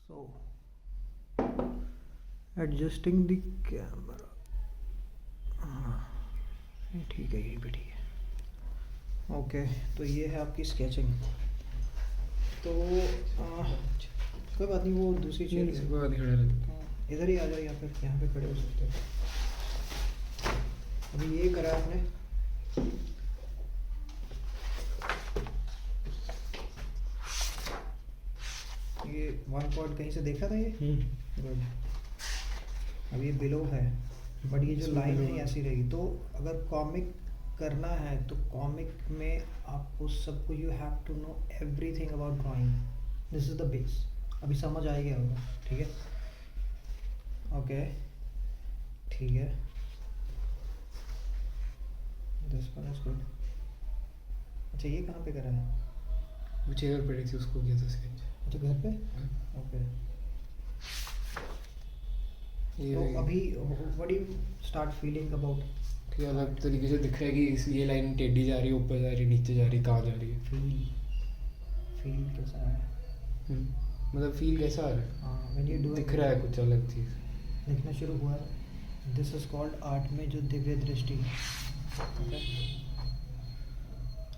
So, adjusting the camera. ये ठीक है, यही पे ठीक है। ओके, तो ये है आपकी स्केचिंग। तो कोई बात नहीं, वो दूसरी चेयर इधर ही आ जाओ, या फिर यहाँ पे खड़े हो सकते हो। अभी ये करा आपने, ये वन पॉइंट कहीं से देखा था ये? गुड। अब ये बिलो है, बट ये जो लाइन है ऐसी रहेगी। तो अगर कॉमिक करना है तो कॉमिक में आपको सबको, you have to know everything about drawing. This is the base. अभी समझ आ गया होगा, ठीक है? ओके, ठीक है, दिस वन इज गुड। अच्छा, ये कहाँ पे करा है? वो चेयर पड़ी थी, उसको किया था स्केच। अच्छा, घर पे? ओके। तो अभी what do you start feeling about? कि अलग तरीके से दिख रहा है कि ये लाइन टेढ़ी जा रही है, ऊपर जा रही है, नीचे जा रही है, कहाँ जा रही है। फील कैसा है? मतलब फील कैसा आ रहा है? हाँ, व्हेन यू डू दिख रहा है कुछ अलग चीज़, दिखना शुरू हुआ है। दिस इज कॉल्ड आर्ट में जो दिव्य दृष्टि। ओके,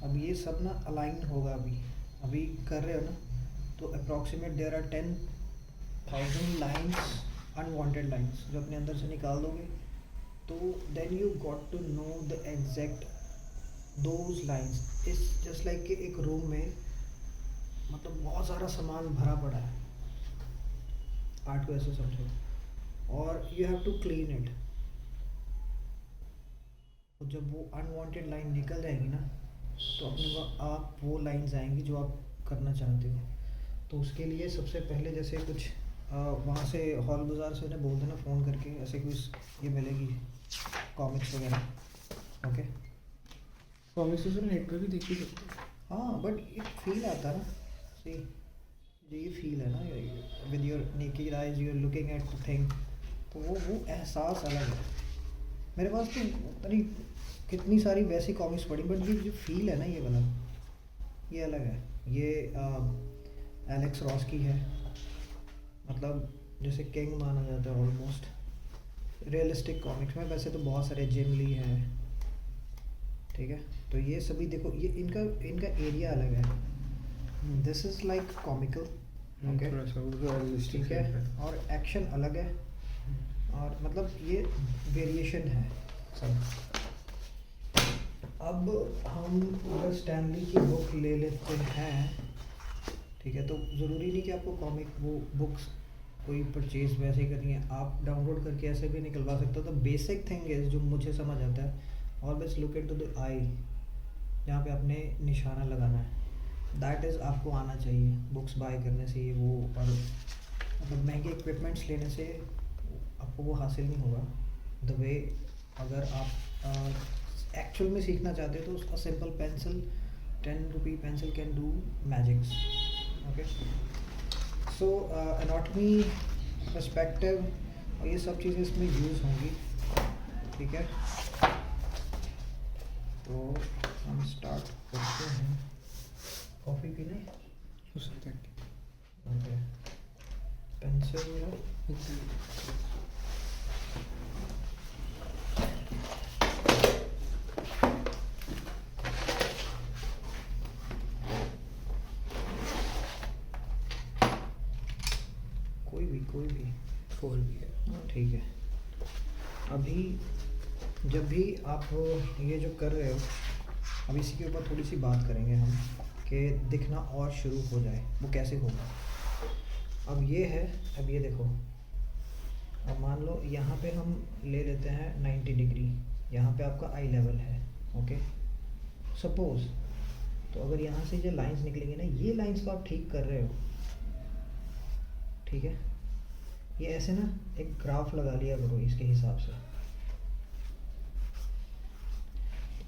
अब ये सब ना अलाइन होगा। अभी कर रहे हो ना, तो approximate there are 10,000 lines, unwanted lines जो अपने अंदर से निकाल दोगे। तो then you got to know the exact those lines. इस जस्ट लाइक कि एक रूम में मतलब बहुत सारा सामान भरा पड़ा है, आर्ट को ऐसे समझो, और you have to clean it. तो जब वो अनवांटेड लाइन निकल जाएगी ना, तो अपने आप वो लाइन्स आएंगी जो आप करना चाहते हो। तो उसके लिए सबसे पहले जैसे कुछ वहाँ से हॉल बाज़ार से उन्हें बोल देना फ़ोन करके, ऐसे कुछ ये मिलेगी कॉमिक्स वगैरह। ओके, कॉमिक्स तो नेट पर भी देख ही सकते हैं। हाँ, बट एक फील आता है ना। सी, जो ये फील है ना, with your naked eyes you are looking at the thing, तो वो एहसास अलग है। मेरे पास तो पता नहीं कितनी सारी वैसी कॉमिक्स पढ़ी, बट ये जो फील है ना, ये वाला, ये अलग है। ये एलेक्स रॉस की है, मतलब जैसे किंग माना जाता है ऑलमोस्ट रियलिस्टिक कॉमिक्स में। वैसे तो बहुत सारे, जिम ली है, ठीक है? तो ये सभी देखो, ये इनका एरिया अलग है। This is like comical, okay, ठीक है, और एक्शन अलग है, और मतलब ये वेरिएशन है सब। अब हम अगर स्टैनली की बुक ले लेते हैं, ठीक है, तो ज़रूरी नहीं कि आपको कॉमिक वो बुक्स कोई परचेज़ वैसे ही करनी है, आप डाउनलोड करके ऐसे भी निकलवा सकते हो। तो बेसिक थिंग इज़, जो मुझे समझ आता है, ऑलवेज लुक इनटू द आई, जहाँ पे आपने निशाना लगाना है, दैट इज़ आपको आना चाहिए। बुक्स बाय करने से ये वो, और मतलब महंगे इक्विपमेंट्स लेने से आपको वो हासिल नहीं होगा द वे। अगर आप एक्चुअल में सीखना चाहते हो तो simple pencil, 10 rupee pencil can do magics. Okay, so anatomy, perspective और ये सब चीज़ें इसमें यूज़ होंगी, ठीक है? तो हम स्टार्ट करते हैं। कॉफ़ी पीने हो सकता है। ओके, पेंसिल कोई भी 4 भी है, ठीक है। अभी जब भी आप ये जो कर रहे हो, अब इसी के ऊपर थोड़ी सी बात करेंगे हम, कि दिखना और शुरू हो जाए वो कैसे होगा। अब ये है, अब ये देखो, अब मान लो यहाँ पे हम ले लेते हैं 90 डिग्री, यहाँ पे आपका आई लेवल है, ओके, सपोज। तो अगर यहाँ से जो लाइंस निकलेंगे ना, ये लाइंस तो आप ठीक कर रहे हो, ठीक है? ये ऐसे ना एक ग्राफ लगा लिया करो इसके हिसाब से।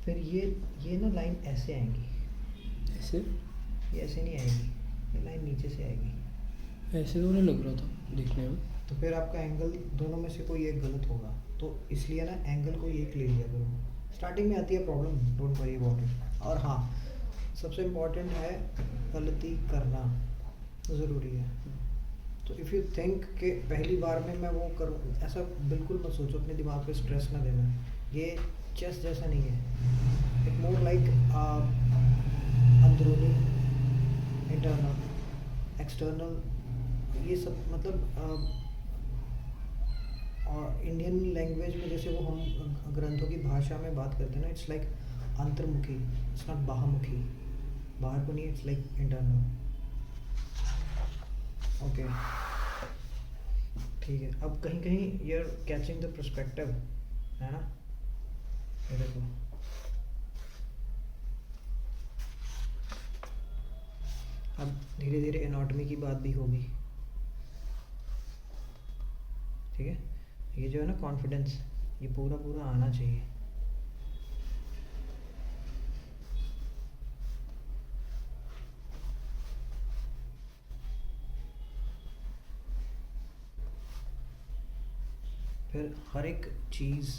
फिर ये ना लाइन ऐसे आएंगी, ऐसे ये ऐसे नहीं आएगी, ये लाइन नीचे से आएगी। ऐसे तो नहीं लग रहा था देखने में। तो फिर आपका एंगल दोनों में से कोई एक गलत होगा, तो इसलिए ना एंगल को एक ले लिया करो। स्टार्टिंग में आती है problem, don't worry about it. और हाँ, सबसे इम्पोर्टेंट है गलती करना ज़रूरी है। तो इफ़ इफ़ यू थिंक कि पहली बार में मैं वो करूँ, ऐसा बिल्कुल मत सोचो, अपने दिमाग पे स्ट्रेस ना देना। ये चेस जैसा नहीं है, इट मोर लाइक अंदरूनी, इंटरनल, एक्सटर्नल, ये सब मतलब और इंडियन लैंग्वेज में जैसे वो हम ग्रंथों की भाषा में बात करते हैं ना, इट्स लाइक अंतर्मुखी, इट्स नॉट बाहमुखी, बाहर को नहीं, इट्स लाइक इंटरनल। ओके ठीक है। अब कहीं कहीं you are catching the perspective, है ना, ये देखो अब धीरे धीरे एनाटॉमी की बात भी होगी, ठीक है। ये जो है ना कॉन्फिडेंस, ये पूरा पूरा आना चाहिए। फिर हर एक चीज़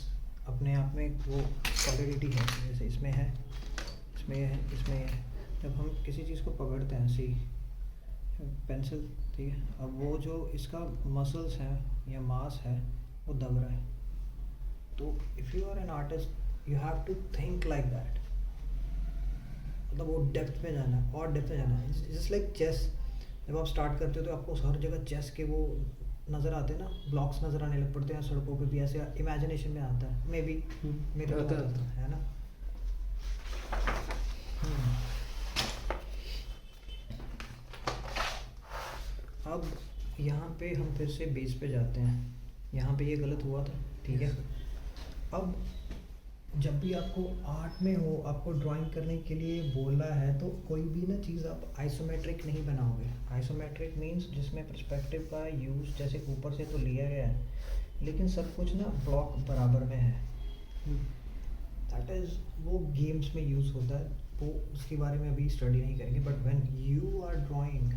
अपने आप में वो सॉलिडिटी है, जैसे इसमें है, इसमें है, इसमें है। जब हम किसी चीज़ को पकड़ते हैं, सी पेंसिल, ठीक है, अब वो जो इसका मसल्स हैं या मास है वो दब रहा है। तो if you are an artist you have to think like that, मतलब वो डेप्थ में जाना है और डेप्थ में जाना है। जस्ट लाइक चेस, जब आप स्टार्ट करते हो तो आपको हर जगह चेस के वो नज़र आते हैं ना, ब्लॉक्स नज़र आने लग पड़ते हैं, सड़कों पे भी ऐसे इमेजिनेशन में आता है, मे बी मेरे को आता है ना। अब यहाँ पे हम फिर से बेस पे जाते हैं, यहाँ पे ये गलत हुआ था, ठीक है। अब जब भी आपको आर्ट में हो, आपको ड्राइंग करने के लिए बोला है, तो कोई भी ना चीज़ आप आइसोमेट्रिक नहीं बनाओगे। आइसोमेट्रिक मीन्स जिसमें पर्सपेक्टिव का यूज़ जैसे ऊपर से तो लिया गया है, लेकिन सब कुछ ना ब्लॉक बराबर में है। दैट इज़ वो गेम्स में यूज़ होता है, वो उसके बारे में अभी स्टडी नहीं करेंगे। But when you are drawing,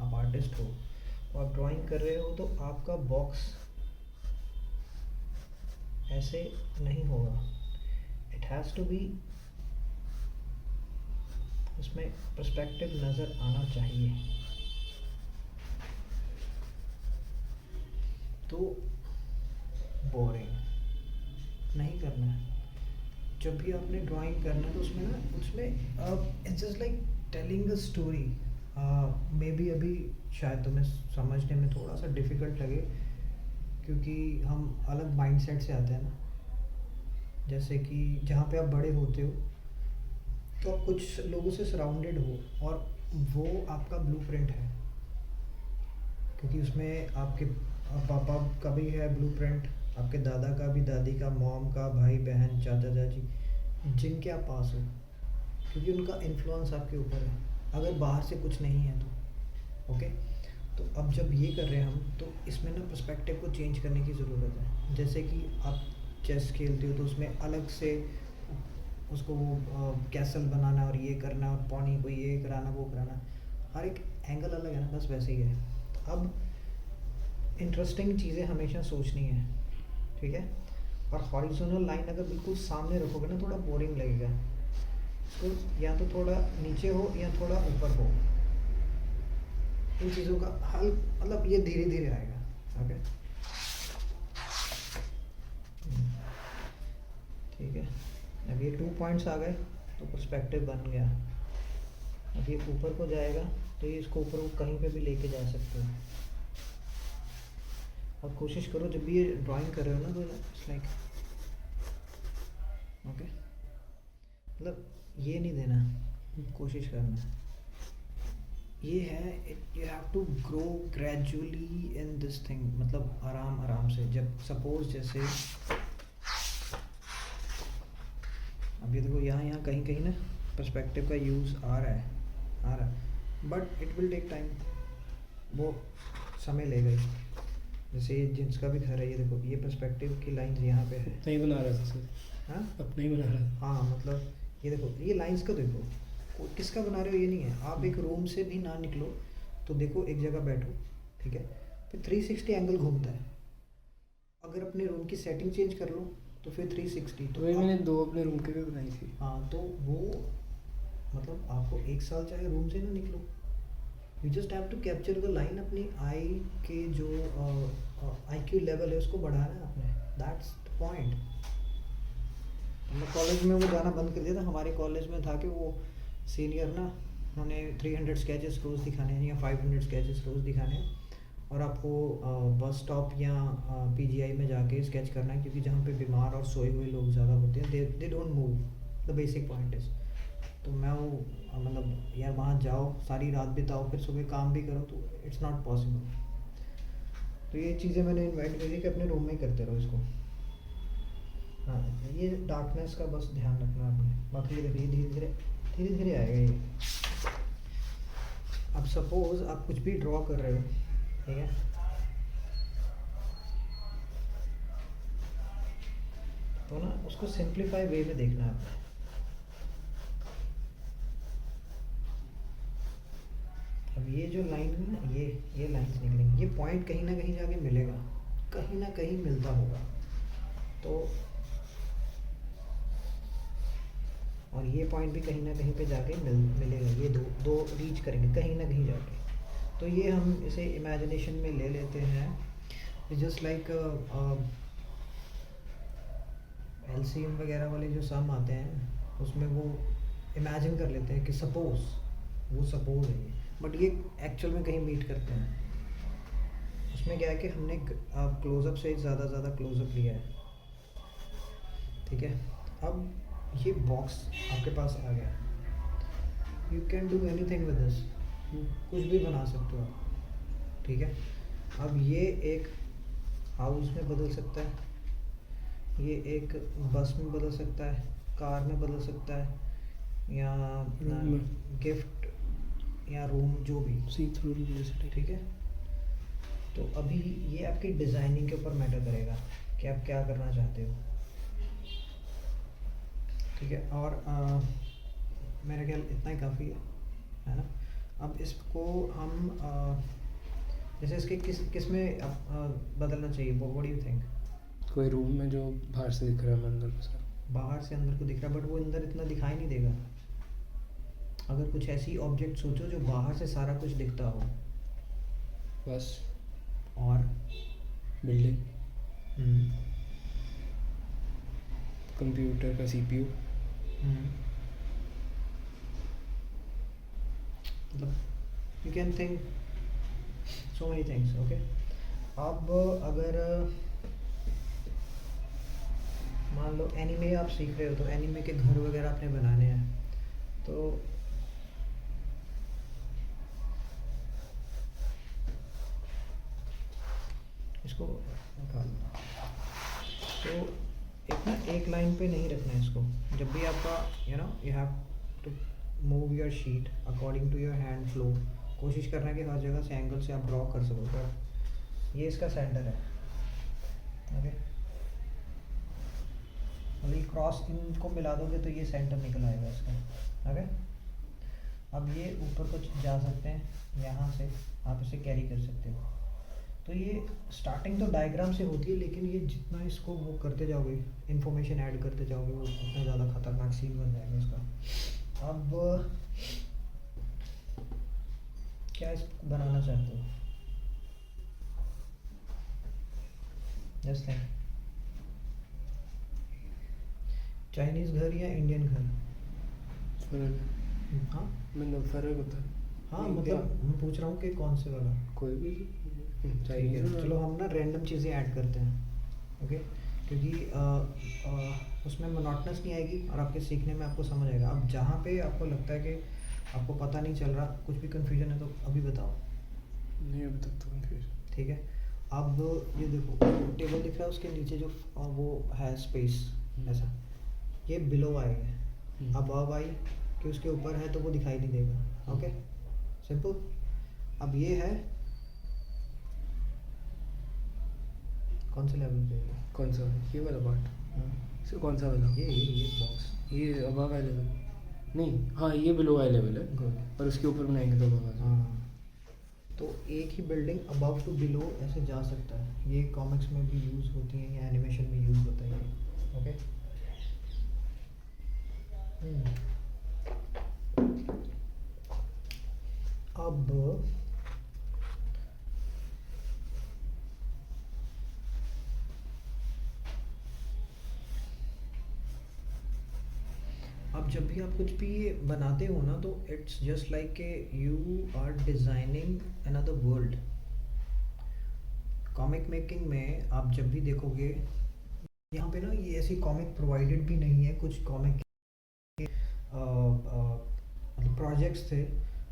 आप आर्टिस्ट हो और आप ड्राइंग कर रहे हो, तो आपका बॉक्स ऐसे नहीं होगा, इट हैज़ टू बी, उसमें पर्सपेक्टिव नज़र आना चाहिए। तो बोरिंग नहीं करना है। जब भी आपने ड्राइंग करना है तो उसमें ना, उसमें it's just like telling a story. May be अभी शायद तुम्हें समझने में थोड़ा सा डिफ़िकल्ट लगे, क्योंकि हम अलग माइंडसेट से आते हैं ना। जैसे कि जहाँ पे आप बड़े होते हो तो आप कुछ लोगों से सराउंडेड हो और वो आपका ब्लूप्रिंट है, क्योंकि उसमें आपके पापा का भी है ब्लूप्रिंट, आपके दादा का भी, दादी का, मॉम का, भाई बहन, चाचा चाची, जिनके आप पास हो, क्योंकि उनका इन्फ्लुएंस आपके ऊपर है, अगर बाहर से कुछ नहीं है तो। ओके, तो अब जब ये कर रहे हैं हम, तो इसमें ना पर्सपेक्टिव को चेंज करने की ज़रूरत है। जैसे कि आप चेस खेलते हो तो उसमें अलग से उसको वो कैसल बनाना और ये करना और पौनी को ये कराना वो कराना, हर एक एंगल अलग है ना, बस वैसे ही है। अब इंटरेस्टिंग चीज़ें हमेशा सोचनी है, ठीक है। और हॉरिजॉन्टल लाइन अगर बिल्कुल सामने रखोगे ना, थोड़ा बोरिंग लगेगा। तो या तो थोड़ा नीचे हो या थोड़ा ऊपर हो, इन चीज़ों का हल, मतलब ये धीरे धीरे आएगा। ओके ठीक है। अब ये 2 पॉइंट्स आ गए तो पर्सपेक्टिव बन गया। अब ये ऊपर को जाएगा तो ये इसको ऊपर को कहीं पे भी लेके जा सकते हो। अब कोशिश करो जब भी ये ड्राइंग कर रहे हो ना, तो इट्स लाइक ओके, मतलब ये नहीं देना, कोशिश करना ये है, you have to grow gradually in this thing, मतलब आराम आराम से। जब सपोज जैसे अब ये देखो यहाँ कहीं कहीं ना पर्सपेक्टिव का यूज़ आ रहा है, but it will take time, वो समय लेगा ही। जैसे ये जिसका भी घर है, ये देखो ये पर्सपेक्टिव की लाइंस यहाँ पे है, नहीं बना रहा था सर, हाँ अपना ही बना रहा था। हाँ, मतलब ये देखो ये लाइंस का देखो, किसका बना रहे हो ये नहीं है। आप एक रूम से भी ना निकलो तो देखो, एक जगह बैठो, ठीक है, फिर 360 एंगल घूमता है। अगर अपने रूम की सेटिंग चेंज कर लो तो फिर 360, तो वही मैंने 2 अपने रूम के भी बनाई थी। हाँ, तो वो मतलब आपको 1 साल चाहे रूम से ना निकलो, you just have to capture the line. अपनी आई के जो IQ लेवल है उसको बढ़ाना है आपने, दैट्स द पॉइंट। मैं कॉलेज में वो जाना बंद कर दिया था। हमारे कॉलेज में था कि वो सीनियर ना, उन्होंने 300 स्केचेस रोज़ दिखाने हैं या 500 स्केचेस रोज़ दिखाने हैं, और आपको बस स्टॉप या PGI में जाके स्केच करना है, क्योंकि जहाँ पे बीमार और सोए हुए लोग ज़्यादा होते हैं, they don't move, the basic point is. तो मैं वो मतलब यार वहाँ जाओ, सारी रात बिताओ, फिर सुबह काम भी करो, तो इट्स नॉट पॉसिबल। तो ये चीज़ें मैंने इन्वाइट करी कि अपने रूम में ही करते रहो इसको। हाँ, ये डार्कनेस का बस ध्यान रखना आपने, बाकी ये देखिए धीरे धीरे आएगा ये। अब सपोज आप कुछ भी ड्रॉ कर रहे हो, ठीक है, तो ना उसको सिंप्लीफाई वे में देखना है आपने। अब ये जो लाइन है ना, ये लाइंस निकलेंगी, ये पॉइंट कहीं ना कहीं जाके मिलेगा, कहीं ना कहीं मिलता होगा। तो और ये पॉइंट भी कहीं ना कहीं पे जाके मिलेगा, ये दो रीच करेंगे कहीं ना कहीं जाके। तो ये हम इसे इमेजिनेशन में ले लेते हैं। जस्ट लाइक LCM वगैरह वाले जो सम आते हैं, उसमें वो इमेजिन कर लेते हैं कि सपोज है ये, बट ये एक्चुअल में कहीं मीट करते हैं। उसमें क्या है कि हमने क्लोजअप से ज़्यादा क्लोजअप लिया है, ठीक है। अब ये बॉक्स आपके पास आ गया, you can do anything with this, कुछ भी बना सकते हो आप, ठीक है। अब ये एक हाउस में बदल सकता है, ये एक बस में बदल सकता है, कार में बदल सकता है, या गिफ्ट या रूम, जो भी सी थ्रू जैसे, ठीक है। तो अभी ये आपकी डिज़ाइनिंग के ऊपर मैटर करेगा कि आप क्या करना चाहते हो, ठीक है। और मेरा ख्याल इतना ही काफ़ी है ना। अब इसको हम जैसे इसके किस में बदलना चाहिए, व्हाट डू यू थिंक? कोई रूम में जो बाहर से दिख रहा है, अंदर को सर, बाहर से अंदर को दिख रहा है, बट वो अंदर इतना दिखाई नहीं देगा। अगर कुछ ऐसी ऑब्जेक्ट सोचो जो बाहर से सारा कुछ दिखता हो, बस, और बिल्डिंग, कंप्यूटर का CPU, मतलब you can think so many things, okay. अब अगर मान लो एनीमे आप सीख रहे हो, तो एनीमे के घर वगैरह आपने बनाने हैं, तो इसको निकाल दो। तो एक लाइन पे नहीं रखना है इसको। जब भी आपका you have to move your sheet according to your hand flow, कोशिश करना है कि हर जगह से एंगल से आप ड्रॉ कर सको। पर ये इसका सेंटर है, ओके। और ये क्रॉस इनको मिला दोगे तो ये सेंटर निकल आएगा इसका, ओके। अब ये ऊपर कुछ जा सकते हैं, यहाँ से आप इसे कैरी कर सकते हो। तो ये स्टार्टिंग तो डायग्राम से होती है, लेकिन ये जितना इसको वो करते जाओगे, इंफॉर्मेशन ऐड करते जाओगे, वो उतना ज़्यादा खतरनाक सीन बन जाएगा इसका। अब क्या इसको बनाना चाहते हो? जस्ट थिंक, चाइनीज़ घर या इंडियन घर? फर्क, हाँ मतलब फर्क होता है। हाँ, मतलब मैं पूछ रहा हूँ कि कौन से वाला। कोई भी चाहिए। चलो हम ना रैंडम चीज़ें ऐड करते हैं, ओके, क्योंकि उसमें मोनोटोनस नहीं आएगी और आपके सीखने में आपको समझ आएगा। अब जहाँ पे आपको लगता है कि आपको पता नहीं चल रहा, कुछ भी कन्फ्यूजन है, तो अभी बताओ। नहीं, अभी तक तो कन्फ्यूजन, ठीक है। अब ये देखो, टेबल दिख रहा है, उसके नीचे जो वो है स्पेस, ऐसा, ये बिलो आई है। अब आई कि उसके ऊपर है तो वो दिखाई नहीं देगा, ओके, सिंपल। अब ये है कौन से लेवल पे है? कौन सा, ये वाला पार्ट, सर कौन सा वाला? ये बॉक्स, ये अबव आई लेवल नहीं, हाँ ये बिलो आई लेवल है, गुड। और उसके ऊपर बनाएंगे तो अबव। हाँ, तो एक ही बिल्डिंग अबव टू बिलो ऐसे जा सकता है। ये कॉमिक्स में भी यूज़ होती है या एनिमेशन में यूज़ होता है ये, ओके। अब जब भी आप कुछ भी बनाते हो ना, तो इट्स जस्ट लाइक के you are designing another world. Comic making में आप जब भी देखोगे, यहाँ पे ना ये ऐसी कॉमिक प्रोवाइडेड भी नहीं है। कुछ कॉमिक मतलब प्रोजेक्ट्स थे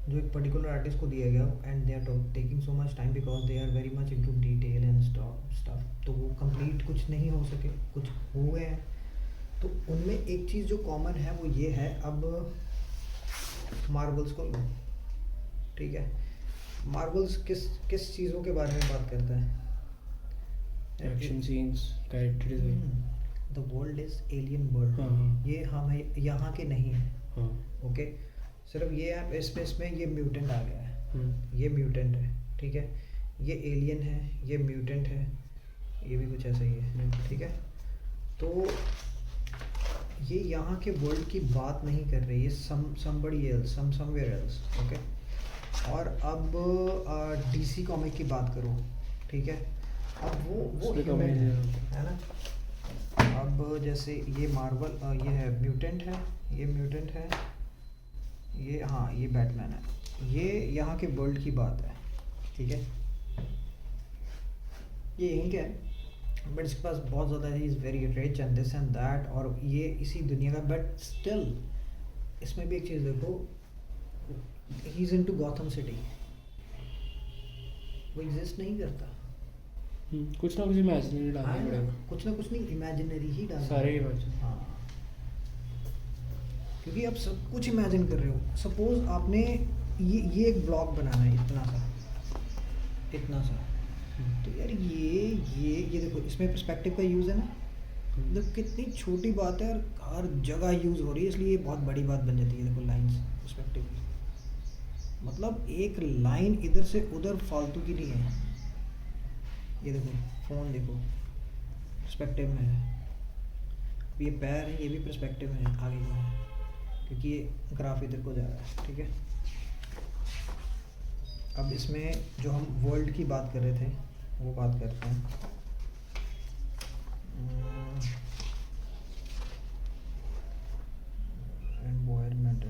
जो एक पर्टिकुलर आर्टिस्ट को दिया गया, and they are taking so much time because they are very much into detail and stuff, तो वो कंप्लीट कुछ नहीं हो सके, कुछ हो गए हैं। तो उनमें एक चीज़ जो कॉमन है वो ये है, अब मार्वल्स को लो, ठीक है। मार्वल्स किस किस चीज़ों के बारे में बात करता है? Action scenes, character design. The world is alien world. हाँ। ये हम यहाँ के नहीं है, हाँ। ओके। सिर्फ ये है स्पेस में ये म्यूटेंट आ गया है, ये म्यूटेंट है, ठीक है। ये एलियन है, ये म्यूटेंट है, ये भी कुछ ऐसा ही है, ठीक है। तो ये यहाँ के वर्ल्ड की बात नहीं कर रही है, somebody else, somewhere else, okay. और अब डीसी कॉमिक की बात करो, ठीक है। अब वो human है ना। अब जैसे ये मार्वल, ये है म्यूटेंट है, ये म्यूटेंट है, ये हाँ ये बैटमैन है, ये यहाँ के वर्ल्ड की बात है, ठीक है। ये यहीं का है, बट इसके पास बहुत ज़्यादा he is very rich and this and that, और ये इसी दुनिया का, बट स्टिल इसमें भी एक चीज़ देखो, he is into Gotham city, वो एग्जिस्ट नहीं करता। कुछ ना कुछ इमेजिनरी डालना हाँ, पड़ेगा। कुछ ना कुछ नहीं, इमेजिनरी ही डालना सारे पड़ेगा। इमेजिन। हाँ, क्योंकि आप सब कुछ इमेजिन कर रहे हो। सपोज आपने ये एक ब्लॉक बनाना है, इतना सा, तो यार ये देखो, इसमें पर्सपेक्टिव का यूज़ है ना। मतलब कितनी छोटी बात है और हर जगह यूज़ हो रही है, इसलिए ये बहुत बड़ी बात बन जाती है। देखो लाइंस, पर्सपेक्टिव, मतलब एक लाइन इधर से उधर फालतू की नहीं है। ये देखो फ़ोन, देखो पर्सपेक्टिव में है। ये पैर है, ये भी पर्सपेक्टिव में है, आगे का है, क्योंकि ये ग्राफ इधर को जा रहा है, ठीक है। अब इसमें जो हम वर्ल्ड की बात कर रहे थे वो बात करते हैं। एनवायरनमेंट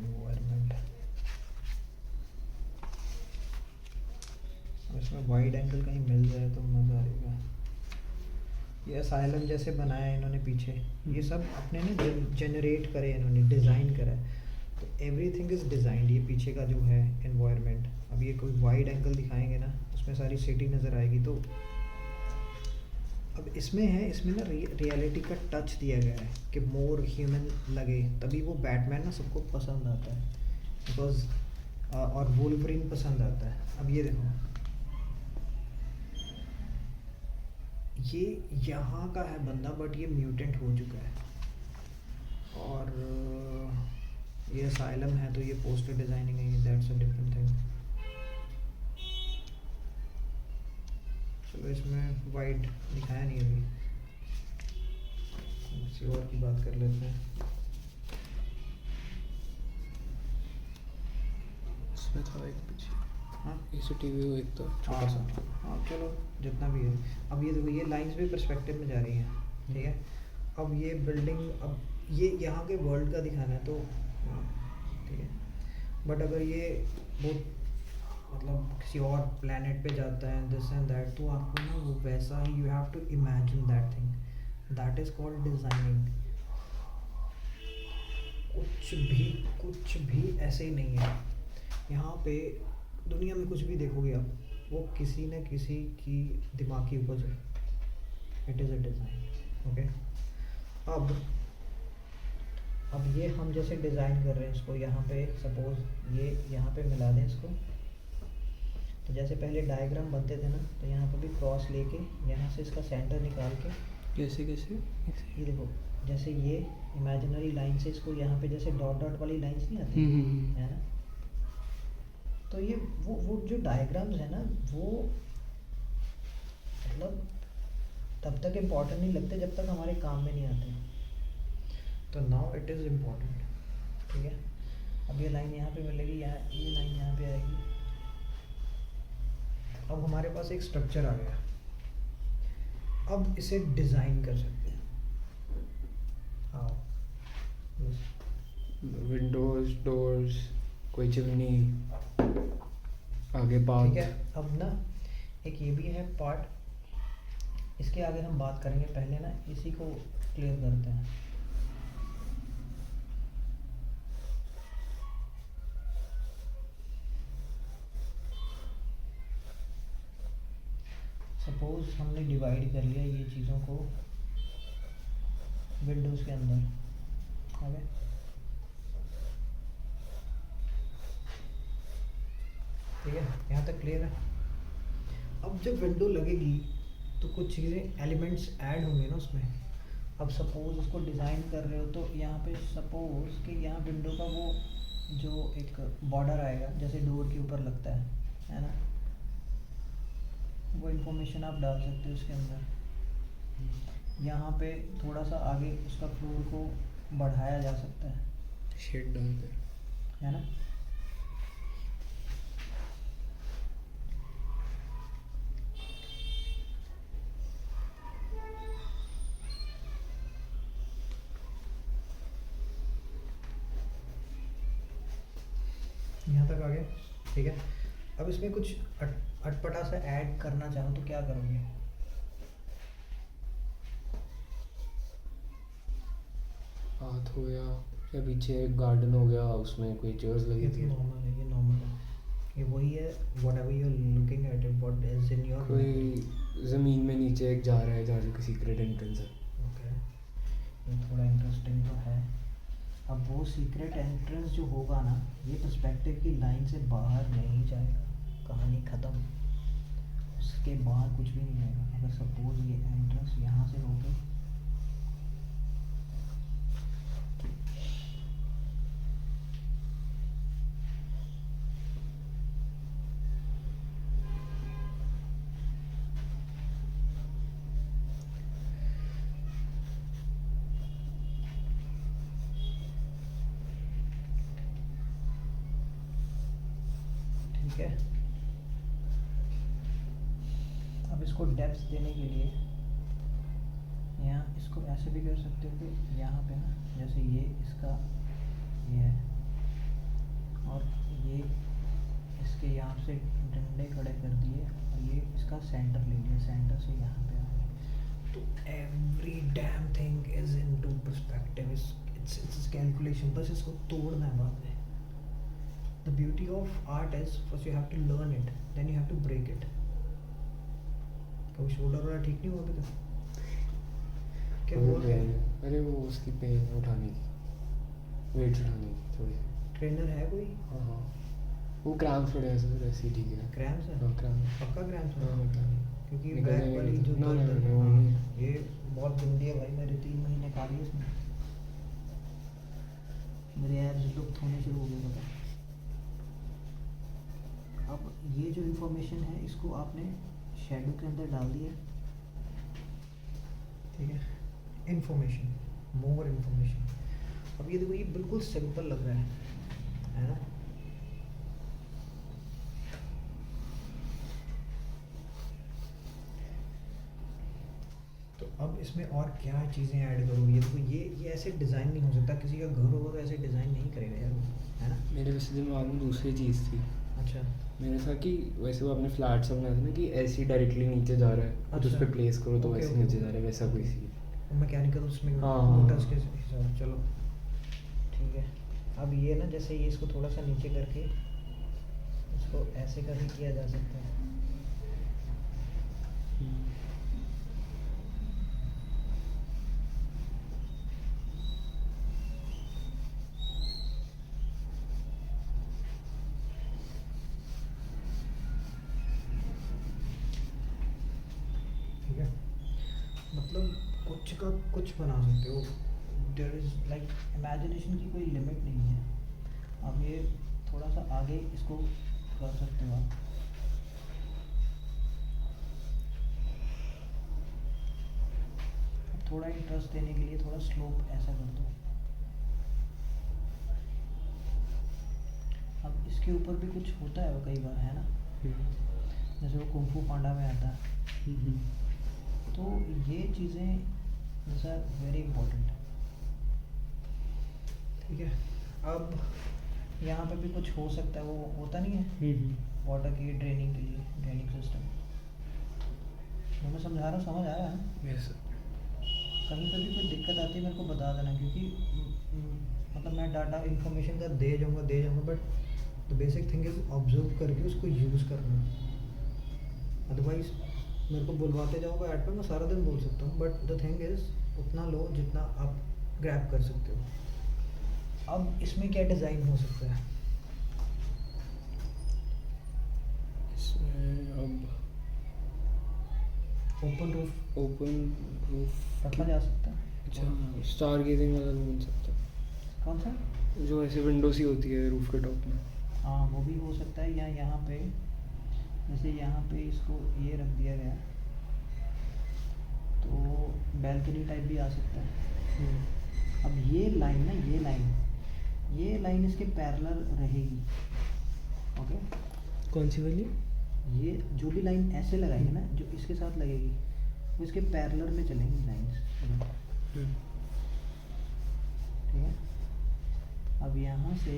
इसमें वाइड एंगल कहीं मिल जाए तो मज़ा आएगा। ये असाइलम जैसे बनाया इन्होंने पीछे, ये सब अपने ने जनरेट करे, इन्होंने डिज़ाइन करा है, तो एवरीथिंग इज़ डिज़ाइंड। ये पीछे का जो है एनवायरनमेंट, अब ये कोई वाइड एंगल दिखाएंगे ना, उसमें सारी सिटी नज़र आएगी। तो अब इसमें है, इसमें ना रियलिटी का टच दिया गया है कि मोर ह्यूमन लगे, तभी वो बैटमैन ना सबको पसंद आता है, बिकॉज और वुल्वरीन पसंद आता है। अब ये देखो, ये यहाँ का है बंदा, बट ये म्यूटेंट हो चुका है, और ये असाइलम है, तो ये पोस्टर डिज़ाइनिंग है, दैट्स अ डिफरेंट थिंग। चलो इसमें वाइड दिखाया नहीं अभी, किसी और की बात कर लेते हैं। इसमें था एक पीछे, हाँ इसे टीवी एक तो छोटा सा। हाँ चलो जितना भी है। अब ये देखो, ये लाइंस भी पर्सपेक्टिव में जा रही हैं, ठीक है। अब ये बिल्डिंग, अब ये यहाँ के वर्ल्ड का दिखाना है, तो ठीक है। बट अगर ये वो मतलब किसी और प्लेनेट पे जाता है, दिस एंड दैट, तो आपको ना वो वैसा ही, you have to imagine that thing, that is called designing. कुछ भी ऐसे ही नहीं है यहाँ पे। दुनिया में कुछ भी देखोगे आप, वो किसी न किसी की दिमाग की उपज है, it is a design, okay. अब ये हम जैसे डिज़ाइन कर रहे हैं इसको, यहाँ पे सपोज ये यहाँ पे मिला दें इसको, तो जैसे पहले डायग्राम बनते थे ना, तो यहाँ पे भी क्रॉस लेके यहाँ से इसका सेंटर निकाल के, कैसे ये देखो, जैसे ये इमेजिनरी लाइन से इसको यहाँ पे जैसे डॉट डॉट वाली लाइंस नहीं आती है ना, तो ये वो जो डायग्राम्स है ना, वो मतलब तब तक इम्पोर्टेंट नहीं लगते जब तक हमारे काम में नहीं आते। तो नाउ इट इज़ इम्पोर्टेंट, ठीक है। अब ये लाइन यहाँ पे मिलेगी, यहाँ ये लाइन यहाँ पे आएगी, अब हमारे पास एक स्ट्रक्चर आ गया, अब इसे डिज़ाइन कर सकते हैं। हाँ, विंडोज, डोर्स, कोई चिमनी, आगे ठीक पाथ। है। अब ना एक ये भी है पार्ट, इसके आगे हम बात करेंगे, पहले ना इसी को क्लियर करते हैं। सपोज हमने डिवाइड कर लिया ये चीज़ों को विंडोज़ के अंदर, ओके। ठीक है, यहाँ तक क्लियर है। अब जब विंडो लगेगी तो कुछ चीज़ें एलिमेंट्स ऐड होंगे ना उसमें। अब सपोज उसको डिज़ाइन कर रहे हो तो यहाँ पे सपोज कि यहाँ विंडो का वो जो एक बॉर्डर आएगा जैसे डोर के ऊपर लगता है ना, वो इन्फॉर्मेशन आप डाल सकते हो उसके अंदर। यहाँ पे थोड़ा सा आगे उसका फ्लोर को बढ़ाया जा सकता है, शेड डालते है ना। यहाँ तक आ गया, ठीक है। अब इसमें कुछ अटपटा सा ऐड करना चाहो तो क्या करोगे? पाथ हो गया, या पीछे गार्डन हो गया, उसमें कोई चेयर्स लगी ये तो थी, नॉर्मल है, ये नॉर्मल है, ये वही है। Whatever you are looking at it, what is in your कोई ज़मीन में नीचे एक जा रहा है जहाँ से कोई सीक्रेट एंट्रेंस है। ओके, ये थोड़ा इंटरेस्टिंग तो है। अब वो सीक्रेट एंट्रेंस जो होगा ना, ये पर्सपेक्टिव की लाइन से बाहर नहीं जाएगा, कहानी ख़त्म। उसके बाहर कुछ भी नहीं आएगा। अगर सपोज ये एंट्रेंस यहाँ से होगी, ठीक है। अब इसको डेप्थ देने के लिए यहाँ इसको ऐसे भी कर सकते हो कि यहाँ पे ना जैसे ये इसका ये है और ये इसके यहाँ से डंडे खड़े कर दिए और ये इसका सेंटर ले लिया, सेंटर से यहाँ पे आ गए। तो every damn thing is into perspective, it's calculation. बस इसको तोड़ना है बाद में। The beauty of art is first you have to learn it, then you have to break it. कभी शोल्डर वाला ठीक नहीं हुआ अभी तक? क्या वो बोल रहे पेन, हैं? अरे वो उसकी पेन उठाने की, वेट उठाने की थोड़ी सी। ट्रेनर है कोई? हाँ हाँ, वो क्रैम्स पड़े ऐसे वैसे ही ठीक है। क्रैम्स है? हाँ क्रैम्स। पक्का क्रैम्स है? हाँ क्रैम्स। क्योंकि निकल बैक जाएंगे वाली जो ना, ना, दर्द ना, है, वो नहीं। ये बहुत गंदी है भाई। मेरे 3 महीने खा लिए इसमें, मेरे एब्स लुप्त होने शुरू हो गए पता। अब ये जो इन्फॉर्मेशन है इसको आपने शैडो के अंदर डाल दिया, ठीक है। Information, more information. अब ये देखो, ये बिल्कुल सिंपल लग रहा है ना। तो अब इसमें और क्या चीज़ें ऐड करोगे? ये देखो, ये ऐसे डिज़ाइन नहीं हो सकता। किसी का घर होगा तो ऐसे डिज़ाइन नहीं करेगा यार वो, है ना। मेरे वैसे दिमाग में दूसरी चीज़ थी। अच्छा मैंने कहा कि वैसे वो अपने फ्लैट से बनाया था ना कि ऐसे ही डायरेक्टली नीचे जा रहा है, तो उस पर अच्छा। प्लेस करो तो ओके, वैसे ओके, नीचे ओके। जा रहा है, वैसा कोई सी। मैकेनिकल उसमें हाँ, हाँ, मोटर्स के हाँ। हिसाब। चलो ठीक है। अब ये ना जैसे ये इसको थोड़ा सा नीचे करके इसको ऐसे करके किया जा सकता है। ठीक है, मतलब कुछ का कुछ बना सकते हो। देयर इज़ लाइक इमेजिनेशन की कोई लिमिट नहीं है। अब ये थोड़ा सा आगे इसको कर सकते हो आप। थोड़ा इंटरेस्ट देने के लिए थोड़ा स्लोप ऐसा कर दो। अब इसके ऊपर भी कुछ होता है वो कई बार, है ना। जैसे वो कुंफू पांडा में आता है। तो ये चीज़ें दिस आर वेरी इम्पोर्टेंट। ठीक है, अब यहाँ पे भी कुछ हो सकता है, वो होता नहीं है वाटर की ड्रेनिंग के लिए, ड्रेनिंग सिस्टम। जो मैं समझा रहा हूँ समझ आया है? यस। कहीं पर भी कोई दिक्कत आती है मेरे को बता देना, क्योंकि मतलब मैं डाटा इन्फॉर्मेशन का दे जाऊँगा, but the basic thing is observe करके उसको यूज़ करना। अदरवाइज मेरे को बुलवाते जाओगे ऐड पे, मैं सारा दिन बोल सकता हूँ, बट द थिंग इज़ उतना लो जितना आप ग्रैब कर सकते हो। अब इसमें क्या डिज़ाइन हो सकता है? इसमें अब ओपन रूफ रखा की- जा सकता है। अच्छा, स्टार गेजिंग वाला भी बन सकता कौन सा? है, जो ऐसे विंडो सी होती है रूफ के टॉप में। हाँ, वो भी हो सकता है। या यहाँ पे जैसे यहाँ पे इसको ये रख दिया गया, तो बैल्कनी टाइप भी आ सकता है। अब ये लाइन इसके पैरेलल रहेगी। ओके, कौन सी वाली? ये जो भी लाइन ऐसे लगाएंगे ना, जो इसके साथ लगेगी, वो इसके पैरेलल में चलेंगी लाइंस। ठीक है, अब यहाँ से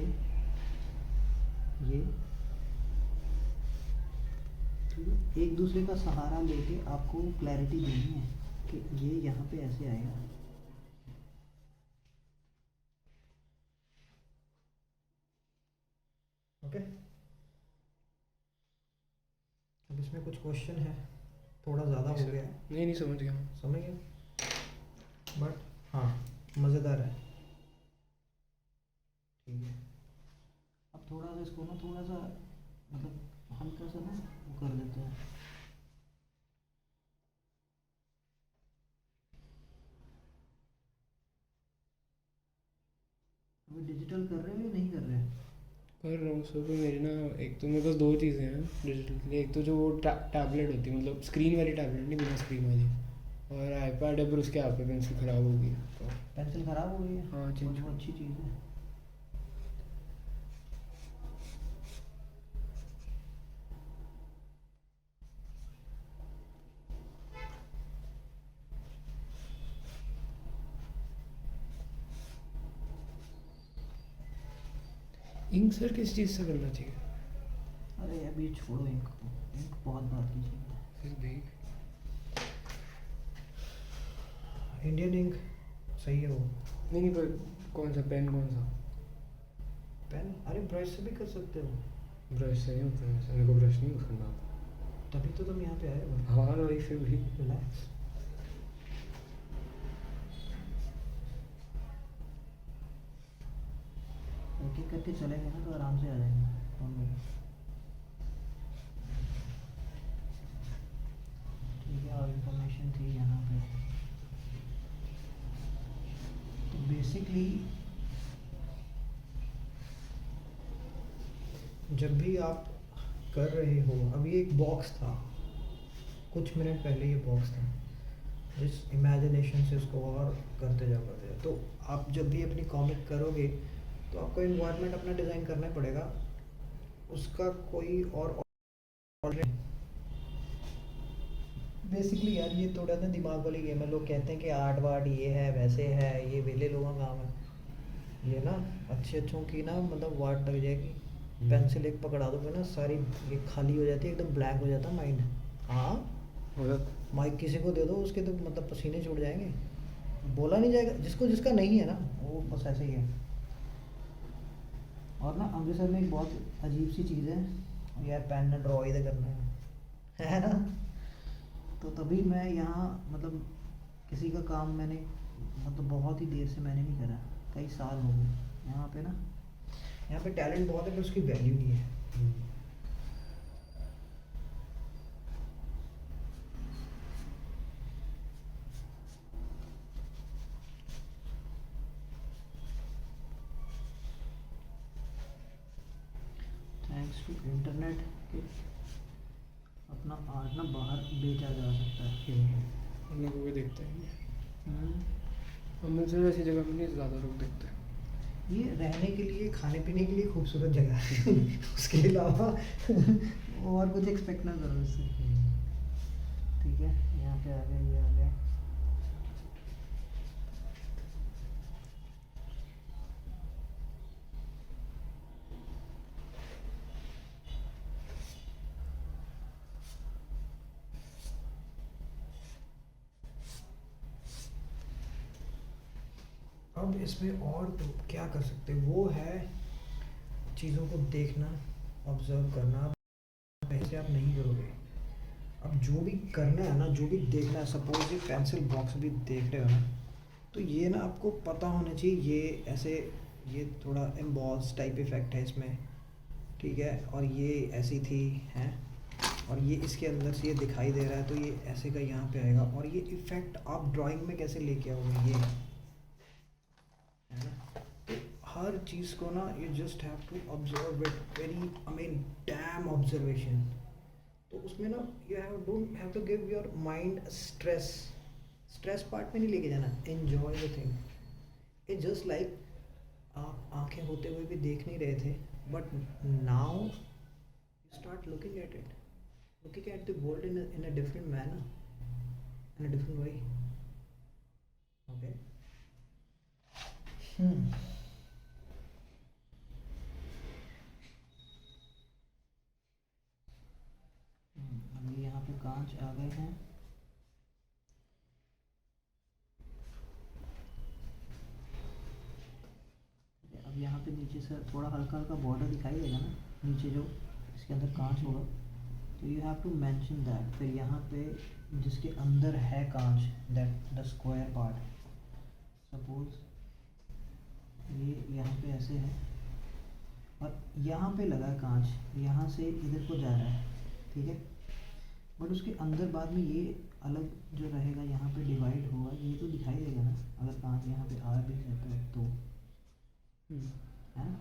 ये एक दूसरे का सहारा लेके आपको क्लैरिटी देनी है कि ये यहाँ पे ऐसे आएगा। ओके, अब इसमें कुछ क्वेश्चन है, थोड़ा ज़्यादा हो गया है। नहीं समझ गया। समझ गया, बट हाँ मज़ेदार है। ठीक है, अब थोड़ा सा इसको ना, थोड़ा सा मतलब हल्का सा ना वो कर देते हैं। अभी डिजिटल कर रहे हो या नहीं कर रहे हैं? कर रहा हूँ सर। मेरी ना, एक तो मेरे पास दो चीज़ें हैं डिजिटल। एक तो जो वो टैबलेट होती है, मतलब स्क्रीन वाली टैबलेट नहीं, बिना स्क्रीन वाली, और आईपैड है, पर उसके आप पे पेंसिल ख़राब हो गई तो पेंसिल ख़राब हो गई है? हाँ, चेंज वो अच्छी चीज़ है। इंक सर किस चीज़ से करना चाहिए? अरे अभी छोड़ो इंक को, इंक बहुत बात की चीज़ है। फिर भी इंडियन इंक सही है वो। नहीं, पर कौन सा पेन, कौन सा पेन? अरे ब्रश से भी कर सकते हो। ब्रश से नहीं होता है वैसे, मेरे को ब्रश नहीं यूज़ करना आता। तभी तो तुम यहाँ पे आए हो। हाँ भाई, फिर भी रिलैक्स। एक एक करके चलेंगे ना तो आराम से आ जाएंगे हम लोग। ठीक है, और इन्फॉर्मेशन थी यहाँ पे। तो बेसिकली जब भी आप कर रहे हो, अभी एक बॉक्स था, कुछ मिनट पहले ये बॉक्स था, जिस इमेजिनेशन से उसको और करते जाओ। तो आप जब भी अपनी कॉमिक करोगे तो आपको इन्वायरमेंट अपना डिज़ाइन करना पड़ेगा, उसका कोई और बेसिकली यार ये थोड़ा ना दिमाग वाली गेम है। लोग कहते हैं कि आर्ट वार्ट ये है, वैसे है, ये वेले लोगों का काम है। ये ना अच्छों की ना मतलब वाट लग जाएगी। पेंसिल एक पकड़ा दोगे ना, सारी ये खाली हो जाती है, एकदम ब्लैक हो जाता है माइंड। हाँ, माइक किसी को दे दो, उसके तो मतलब पसीने छूट जाएंगे, बोला नहीं जाएगा। जिसको जिसका नहीं है ना, वो बस ऐसे ही है। और ना अमृतसर में एक बहुत अजीब सी चीज़ है यार, पेन ने ड्रॉ इधर करना है ना। तो तभी मैं यहाँ मतलब किसी का काम मैंने मतलब बहुत ही देर से मैंने नहीं करा, कई साल हो गए। यहाँ पे ना, यहाँ पे टैलेंट बहुत है पर उसकी वैल्यू नहीं है। थैंक्स टू इंटरनेट के अपना आर्ट ना बाहर बेचा जा सकता है। हम लोग भी देखते हैं। अमृतसर ऐसी जगह में नहीं ज़्यादा लोग देखते हैं। ये रहने के लिए, खाने पीने के लिए खूबसूरत जगह है। उसके अलावा और कुछ एक्सपेक्ट ना करो इससे। ठीक है, यहाँ पे आ गया, ये आ गया। अब इसमें और तो क्या कर सकते हैं, वो है चीज़ों को देखना, ऑब्जर्व करना। ऐसे आप नहीं करोगे। अब जो भी करना है ना, जो भी देखना है, सपोज ये पेंसिल बॉक्स भी देख रहे हो ना, तो ये ना आपको पता होना चाहिए ये ऐसे, ये थोड़ा एम्बॉस टाइप इफ़ेक्ट है इसमें, ठीक है, और ये ऐसी थी हैं, और ये इसके अंदर से ये दिखाई दे रहा है, तो ये ऐसे का यहाँ पे आएगा, और ये इफ़ेक्ट आप ड्राइंग में कैसे लेके आओगे, ये है ना। तो हर चीज़ को ना you just have to observe it very, I mean damn observation. तो उसमें ना you have don't have to give your mind stress, stress part में नहीं लेके जाना, enjoy the thing. It just like आप आंखें होते हुए भी देख नहीं रहे थे, but now you start looking at it, looking at the world in a different manner, in a different way. Okay. अभी यहाँ पे कांच आ गए हैं। अब यहाँ पे नीचे से थोड़ा हल्का हल्का बॉर्डर दिखाई देगा ना, नीचे जो इसके अंदर कांच होगा, तो you have to mention that. फिर यहाँ पे जिसके अंदर है कांच, that the square part, suppose ये यहाँ पे ऐसे है और यहाँ पे लगा है कांच, यहाँ से इधर को जा रहा है, ठीक है, बट उसके अंदर बाद में ये अलग जो रहेगा, यहाँ पे डिवाइड होगा, ये तो दिखाई देगा ना अगर कांच यहाँ पे आ भी जाता है तो, है ना।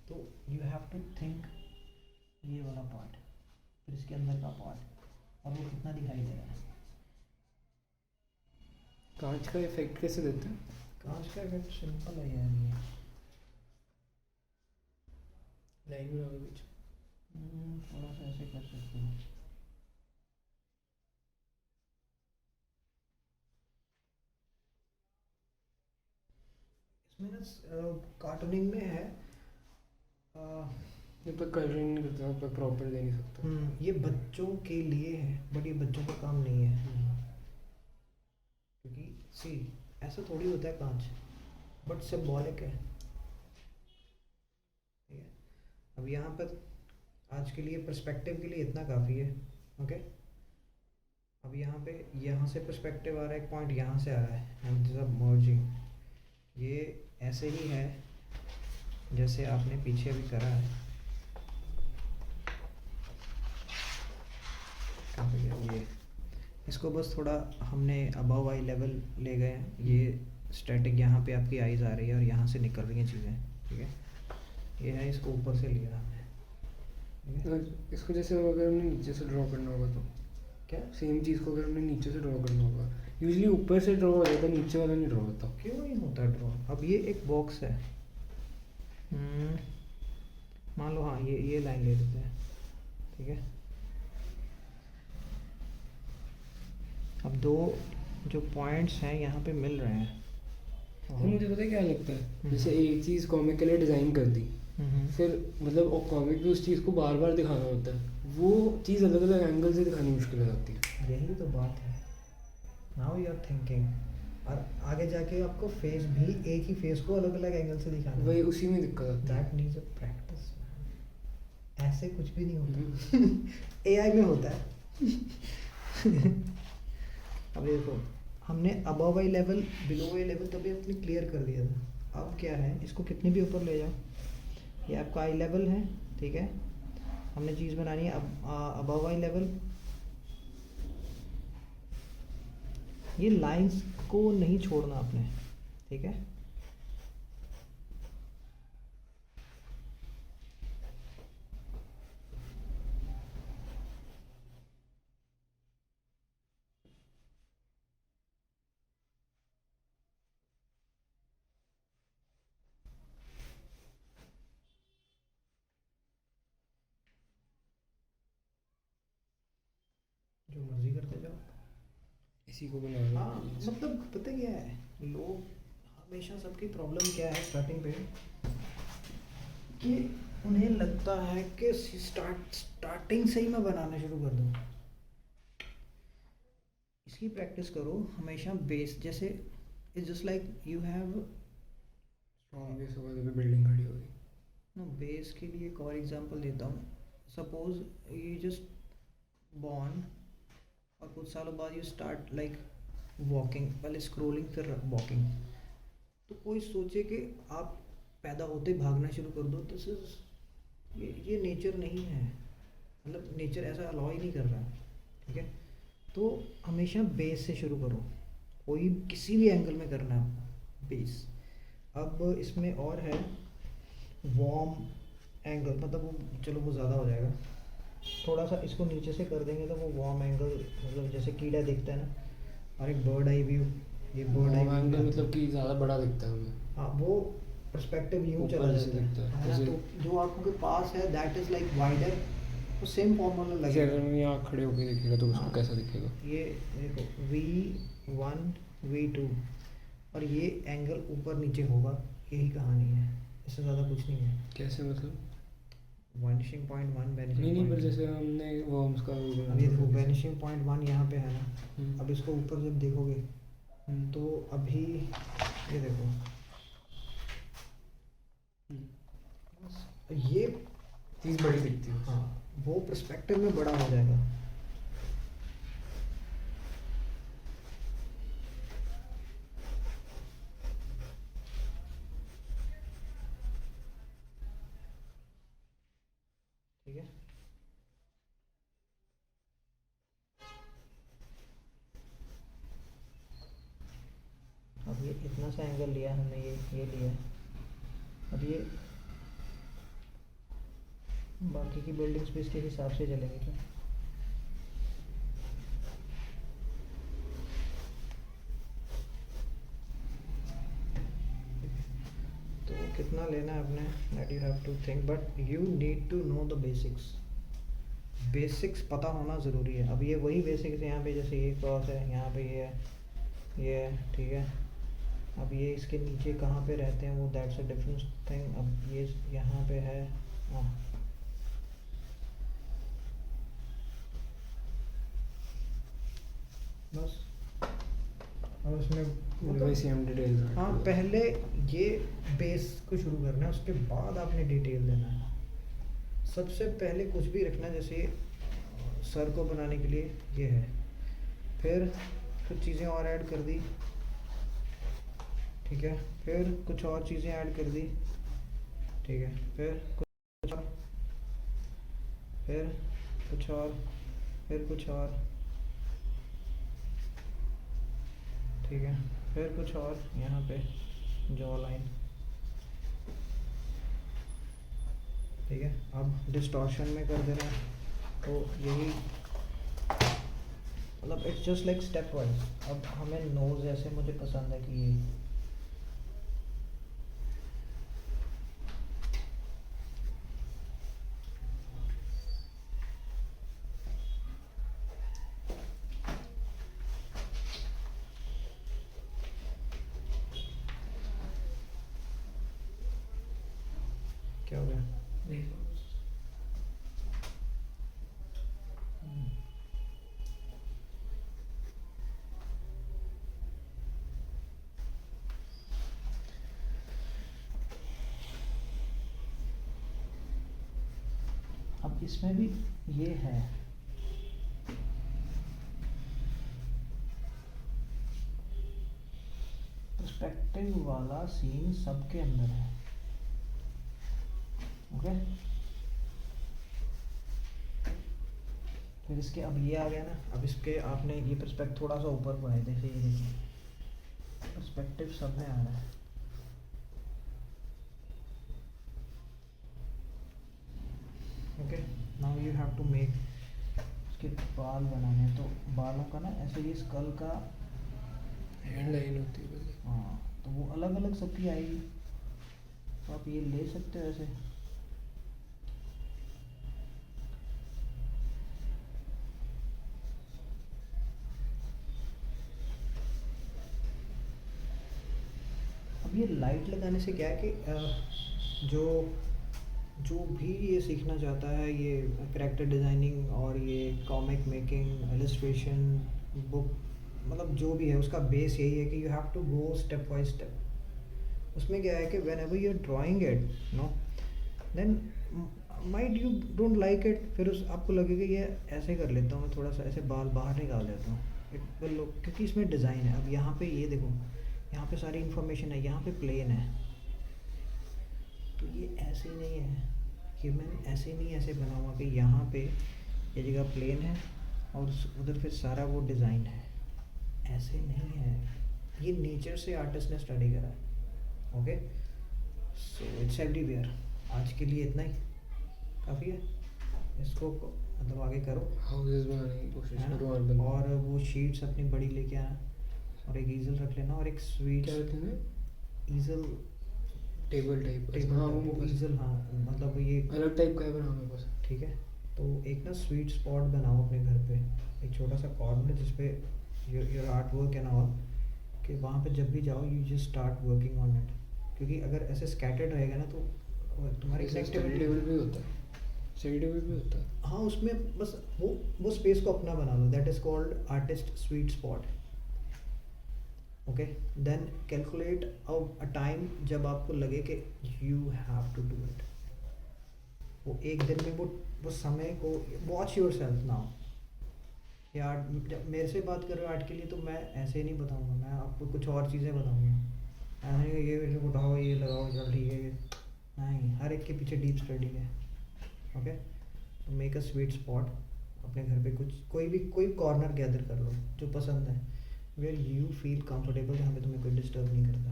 तो यू हैव टू थिंक ये वाला पार्ट, फिर इसके अंदर का पार्ट, और वो कितना दिखाई दे रहा है। कांच का इफेक्ट कैसे देते हैं? कांच का इफेक्ट सिंपल है यार, ये लाइन में होगा कुछ। थोड़ा सा ऐसे कर सकते हो। इसमें ना कार्टूनिंग में है, ये पर कलरिंग नहीं करता, पर प्रॉपर दे नहीं सकता। ये बच्चों के लिए है, बट ये बच्चों का काम नहीं है, क्योंकि सी ऐसा थोड़ी होता है कांच, बट सिंबॉलिक है, ठीक है। अब यहाँ पर आज के लिए पर्सपेक्टिव के लिए इतना काफ़ी है, ओके। अब यहाँ पे, यहाँ से पर्सपेक्टिव आ रहा है, एक पॉइंट यहाँ से आ रहा है, एंड दिस आर मर्जिंग। ये ऐसे ही है जैसे आपने पीछे भी करा है, कहाँ पे गया ये, इसको बस थोड़ा हमने अबव आई लेवल ले गए हैं। ये स्टैटिक, यहाँ पे आपकी आईज आ रही है और यहाँ से निकल रही हैं चीज़ें, ठीक है। ये है, इसको ऊपर से लिया हमने, ठीक है? इसको जैसे अगर हमने नीचे से ड्रॉ करना होगा तो क्या सेम चीज़ को अगर हमने नीचे से ड्रॉ करना होगा, यूजली ऊपर से ड्रॉ हो जाता है, नीचे वाला नहीं ड्रॉ होता। क्यों नहीं होता ड्रॉ? अब ये एक बॉक्स है, मान लो, हाँ ये लाइन ले लेते हैं, ठीक है। अब दो जो पॉइंट्स हैं यहाँ पे मिल रहे हैं, तो मुझे पता है क्या लगता है, जैसे एक चीज़ कॉमिक के लिए डिज़ाइन कर दी, फिर मतलब कॉमिक में उस चीज़ को बार बार दिखाना होता है, वो चीज़ अलग अलग एंगल से दिखानी मुश्किल हो जाती है। यही तो बात है, नाउ यू आर थिंकिंग। और आगे जाके आपको फेस भी, एक ही फेस को अलग अलग एंगल से दिखाना, वही उसी में दिक्कत आती है। That needs a practice. ऐसे कुछ भी नहीं होता, एआई में होता है। अब देखो, हमने above I level, below I level तभी अपने क्लियर कर दिया था। अब क्या है, इसको कितने भी ऊपर ले जाओ, ये आपका आई लेवल है, ठीक है। हमने चीज़ बनानी है अब अबव आई लेवल। ये लाइंस को नहीं छोड़ना आपने, ठीक है। जो मर्जी करते जाओ। इसी को बना लो। हाँ मतलब पता क्या है, लोग हमेशा सबकी प्रॉब्लम क्या है स्टार्टिंग पे, कि उन्हें लगता है कि स्टार्टिंग से ही मैं बनाना शुरू कर दूँ। इसकी प्रैक्टिस करो हमेशा। बेस जैसे it's just like you have strong base होगा तो बिल्डिंग खड़ी होगी। नो, बेस के लिए एक और एग्जांपल देता हूँ। सपोज ये जस्ट बॉर्न और कुछ सालों बाद यू स्टार्ट लाइक वॉकिंग, पहले स्क्रोलिंग फिर वॉकिंग, तो कोई सोचे कि आप पैदा होते भागना शुरू कर दो। दिस इज ये नेचर नहीं है, मतलब नेचर ऐसा अलाउ ही नहीं कर रहा। ठीक है, तो हमेशा बेस से शुरू करो, कोई किसी भी एंगल में करना है बेस। अब इसमें और है वार्म एंगल, मतलब वो चलो वो ज़्यादा हो जाएगा, थोड़ा सा इसको नीचे से कर देंगे तो वो वार्म एंगल, मतलब जैसे कीड़ा दिखता है ना, और एक बर्ड आई व्यू, ये बर्ड आई एंगल व्यू मतलब कि ज़्यादा बड़ा दिखता है हमें। हाँ, वो पर्सपेक्टिव यूँ ऊपर चला से जाता दिखता है, है ना, जैसे- तो जो आंखों के पास है दैट इज़ लाइक वाइडर, तो सेम फॉर्मूला जैसे लगेगा। अगर मैं यहाँ खड़े होकर दिखेगा तो उसको हाँ। कैसा दिखेगा? ये देखो V1 V2, और ये एंगल ऊपर नीचे होगा, यही कहानी है, इससे ज़्यादा कुछ नहीं है। कैसे मतलब? वैनिशिंग पॉइंट 1, नहीं वैनिशिंग नहीं, पर पॉइंट, जैसे हमने वर्म्स का वो बनाया अब ये देखो था। वैनिशिंग पॉइंट 1 यहाँ पे है ना, हम्म, अब इसको ऊपर जब देखोगे हम्म, तो अभी ये देखो, हम्म। ये चीज़ बड़ी दिखती है। हाँ, वो पर्सपेक्टिव में बड़ा हो जाएगा। ठीक है, अब ये इतना सा एंगल लिया हमने, ये लिया, अब ये बाकी की बिल्डिंग्स भी इसके हिसाब से चलेंगी क्या? तो कितना लेना है अपने, that you have to think, but you need to know the basics. Basics पता होना ज़रूरी है। अब ये वही बेसिक्स, यहाँ पे जैसे ये क्रॉस है, यहाँ पे ये है, ठीक है। अब ये इसके नीचे कहाँ पे रहते हैं वो, दैट्स अ डिफरेंट थिंग। अब ये यहाँ पे है, हाँ, बस। अब इसमें वही सेम डिटेल्स। हाँ, पहले ये बेस को शुरू करना है, उसके बाद आपने डिटेल देना है। सबसे पहले कुछ भी रखना, जैसे सर को बनाने के लिए ये है, फिर कुछ चीज़ें और ऐड कर दी, ठीक है, फिर कुछ और चीज़ें ऐड कर दी, ठीक है, फिर कुछ और, फिर कुछ और, फिर कुछ और, ठीक है, फिर कुछ और, यहाँ पे जॉ लाइन, ठीक है। अब डिस्टॉर्शन में कर देना है, तो यही, मतलब it's just like step wise. अब हमें नोज ऐसे मुझे पसंद है कि ये क्या हो गया, अब इसमें भी ये है, पर्सपेक्टिव वाला सीन सबके अंदर है, ओके। फिर इसके अब ये आ गया ना, अब इसके आपने ये पर्सपेक्टिव थोड़ा सा ऊपर बढ़ाए, जैसे ये देखिए पर्सपेक्टिव सब में आ रहा है, okay. Now you have to make, इसके बाल बनाने हैं, तो बालों का ना ऐसे ये स्कल का, हैंड लाइन होती है पहले। हाँ, तो वो अलग अलग सबकी आएगी, तो आप ये ले सकते हो ऐसे, ये लाइट लगाने से क्या है कि जो जो भी ये सीखना चाहता है, ये कैरेक्टर डिज़ाइनिंग और ये कॉमिक मेकिंग, इलस्ट्रेशन, बुक, मतलब जो भी है उसका बेस यही है कि you have to go step by step. उसमें क्या है कि whenever you are drawing it no, then might you don't like it, फिर उस आपको लगेगा ये ऐसे कर लेता हूँ मैं, थोड़ा सा ऐसे बाल बाहर निकाल देता हूँ, इट विल लुक, क्योंकि इसमें डिज़ाइन है। अब यहाँ पे ये देखो, यहाँ पे सारी इन्फॉर्मेशन है, यहाँ पे प्लेन है, तो ये ऐसे नहीं है, ये मैंने ऐसे नहीं ऐसे बना हुआ कि यहाँ पे ये जगह प्लेन है और उधर फिर सारा वो डिज़ाइन है, ऐसे नहीं है। ये नेचर से आर्टिस्ट ने स्टडी करा है। Okay, so it's everywhere. आज के लिए इतना ही काफ़ी है, इसको मतलब आगे करो, हाउसेस बनाने की कोशिश है करो ना? और बना। और वो शीट्स अपनी बड़ी लेके आना, और एक ईजल रख लेना, और एक स्वीट क्या कहते हैं, ईजल, टेबल टाइप। टेबल, हाँ वो मेरे पास ईजल, हाँ मतलब ये अलग टाइप का है पर हाँ मेरे पास। ठीक है। तो एक ना स्वीट स्पॉट बनाओ अपने घर पे, एक छोटा सा कॉर्नर जिसपे योर आर्ट वर्क है ना, और कि वहाँ पे जब भी जाओ you just start working on it, क्योंकि अगर ऐसे स्कैटर्ड रहेगा ना तो तुम्हारी स्टडी क्रिएटिविटी, टेबल भी होता है, स्टडी टेबल भी होता है। हाँ उसमें बस वो स्पेस को अपना बना लो, that is called artist sweet spot. Okay, then calculate a time जब आपको लगे कि you have to do it, वो एक दिन में वो समय को, वॉच योर सेल्फ नाउ। यार जब मेरे से बात कर रहे हो आर्ट के लिए, तो मैं ऐसे नहीं बताऊंगा, मैं आपको कुछ और चीज़ें बताऊंगा, ऐसा नहीं कि ये उठाओ ये लगाओ चल ठीक है, नहीं, हर एक के पीछे डीप स्टडी है। ओके, तो मेक अ स्वीट स्पॉट अपने घर पे, कुछ कोई कॉर्नर गैदर कर लो जो पसंद है, वेयर यू फील कंफर्टेबल, जहाँ पे तुम्हें कोई डिस्टर्ब नहीं करता।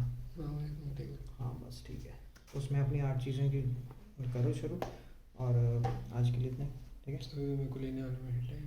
हाँ बस ठीक है, उसमें अपनी आर्ट चीज़ें की करो शुरू, और आज के लिए इतना ही, ठीक है। मेरे को लेने आने में टाइम